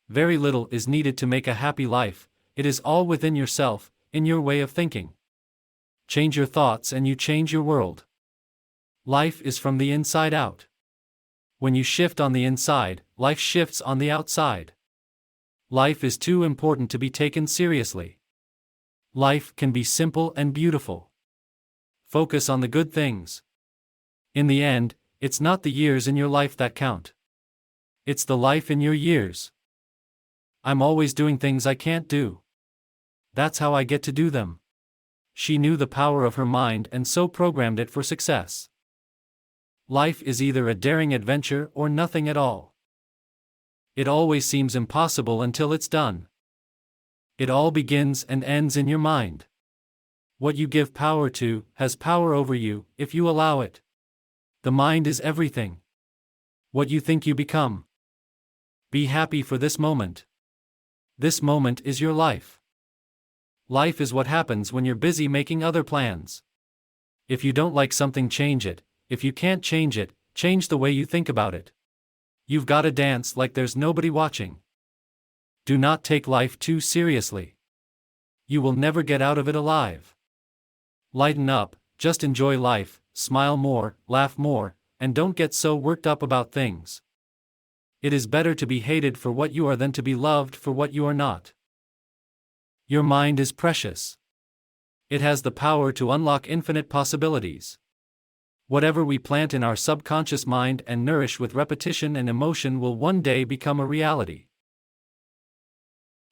Very little is needed to make a happy life, it is all within yourself, in your way of thinking. Change your thoughts and you change your world. Life is from the inside out. When you shift on the inside, life shifts on the outside. Life is too important to be taken seriously. Life can be simple and beautiful. Focus on the good things. In the end, it's not the years in your life that count. It's the life in your years. I'm always doing things I can't do. That's how I get to do them. She knew the power of her mind and so programmed it for success. Life is either a daring adventure or nothing at all. It always seems impossible until it's done. It all begins and ends in your mind. What you give power to has power over you, if you allow it. The mind is everything. What you think you become. Be happy for this moment. This moment is your life. Life is what happens when you're busy making other plans. If you don't like something, change it. If you can't change it, change the way you think about it. You've got to dance like there's nobody watching. Do not take life too seriously. You will never get out of it alive. Lighten up, just enjoy life, smile more, laugh more, and don't get so worked up about things. It is better to be hated for what you are than to be loved for what you are not. Your mind is precious. It has the power to unlock infinite possibilities. Whatever we plant in our subconscious mind and nourish with repetition and emotion will one day become a reality.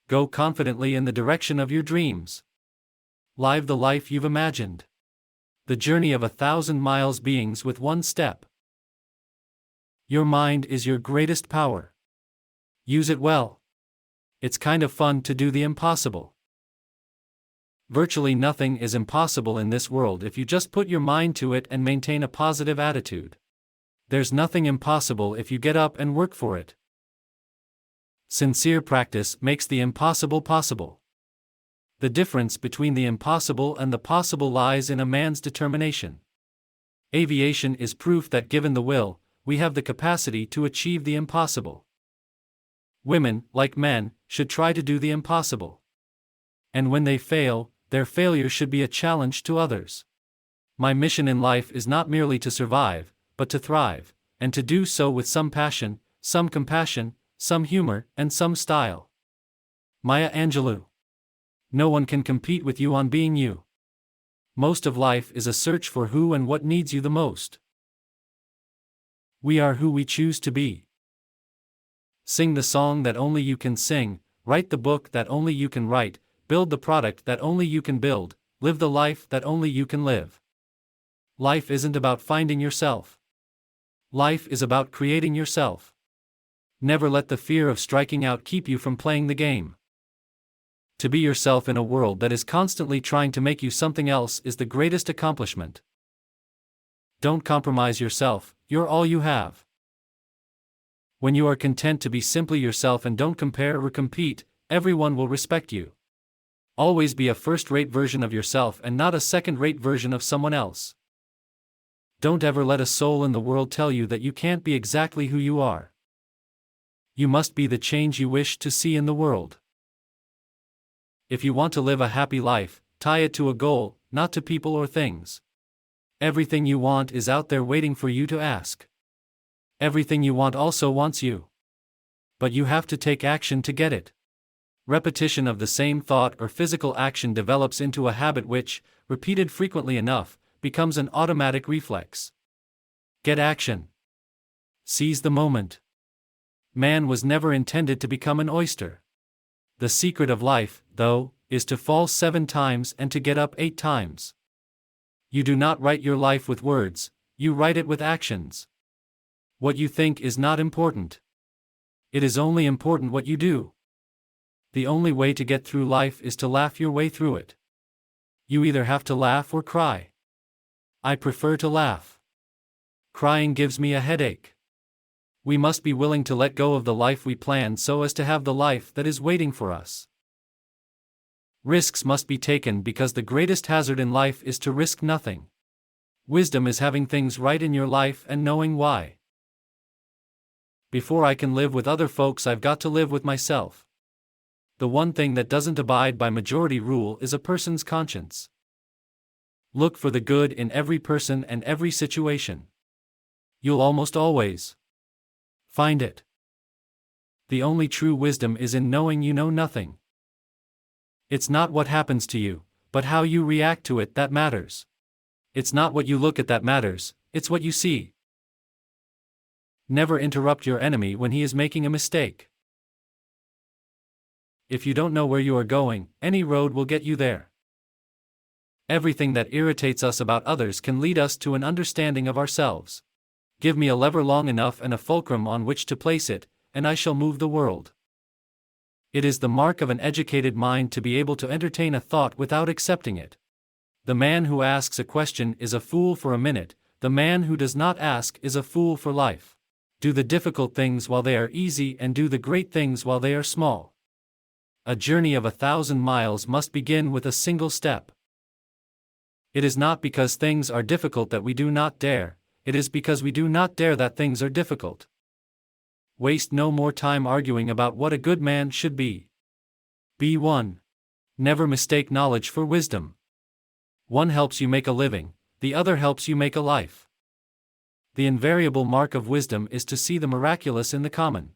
Go confidently in the direction of your dreams. Live the life you've imagined. The journey of 1,000 miles beings with one step. Your mind is your greatest power. Use it well. It's kind of fun to do the impossible. Virtually nothing is impossible in this world if you just put your mind to it and maintain a positive attitude. There's nothing impossible if you get up and work for it. Sincere practice makes the impossible possible. The difference between the impossible and the possible lies in a man's determination. Aviation is proof that given the will, we have the capacity to achieve the impossible. Women, like men, should try to do the impossible. And when they fail, their failure should be a challenge to others. My mission in life is not merely to survive, but to thrive, and to do so with some passion, some compassion, some humor, and some style. Maya Angelou. No one can compete with you on being you. Most of life is a search for who and what needs you the most. We are who we choose to be. Sing the song that only you can sing, write the book that only you can write, build the product that only you can build, live the life that only you can live. Life isn't about finding yourself. Life is about creating yourself. Never let the fear of striking out keep you from playing the game. To be yourself in a world that is constantly trying to make you something else is the greatest accomplishment. Don't compromise yourself, you're all you have. When you are content to be simply yourself and don't compare or compete, everyone will respect you. Always be a first-rate version of yourself and not a second-rate version of someone else. Don't ever let a soul in the world tell you that you can't be exactly who you are. You must be the change you wish to see in the world. If you want to live a happy life, tie it to a goal, not to people or things. Everything you want is out there waiting for you to ask. Everything you want also wants you. But you have to take action to get it. Repetition of the same thought or physical action develops into a habit which, repeated frequently enough, becomes an automatic reflex. Get action. Seize the moment. Man was never intended to become an oyster. The secret of life, though, is to fall 7 times and to get up 8 times. You do not write your life with words, you write it with actions. What you think is not important. It is only important what you do. The only way to get through life is to laugh your way through it. You either have to laugh or cry. I prefer to laugh. Crying gives me a headache. We must be willing to let go of the life we plan so as to have the life that is waiting for us. Risks must be taken because the greatest hazard in life is to risk nothing. Wisdom is having things right in your life and knowing why. Before I can live with other folks, I've got to live with myself. The one thing that doesn't abide by majority rule is a person's conscience. Look for the good in every person and every situation. You'll almost always find it. The only true wisdom is in knowing you know nothing. It's not what happens to you, but how you react to it that matters. It's not what you look at that matters, it's what you see. Never interrupt your enemy when he is making a mistake. If you don't know where you are going, any road will get you there. Everything that irritates us about others can lead us to an understanding of ourselves. Give me a lever long enough and a fulcrum on which to place it, and I shall move the world. It is the mark of an educated mind to be able to entertain a thought without accepting it. The man who asks a question is a fool for a minute, the man who does not ask is a fool for life. Do the difficult things while they are easy and do the great things while they are small. A journey of 1,000 miles must begin with a single step. It is not because things are difficult that we do not dare, it is because we do not dare that things are difficult. Waste no more time arguing about what a good man should be. Be one. Never mistake knowledge for wisdom. One helps you make a living, the other helps you make a life. The invariable mark of wisdom is to see the miraculous in the common.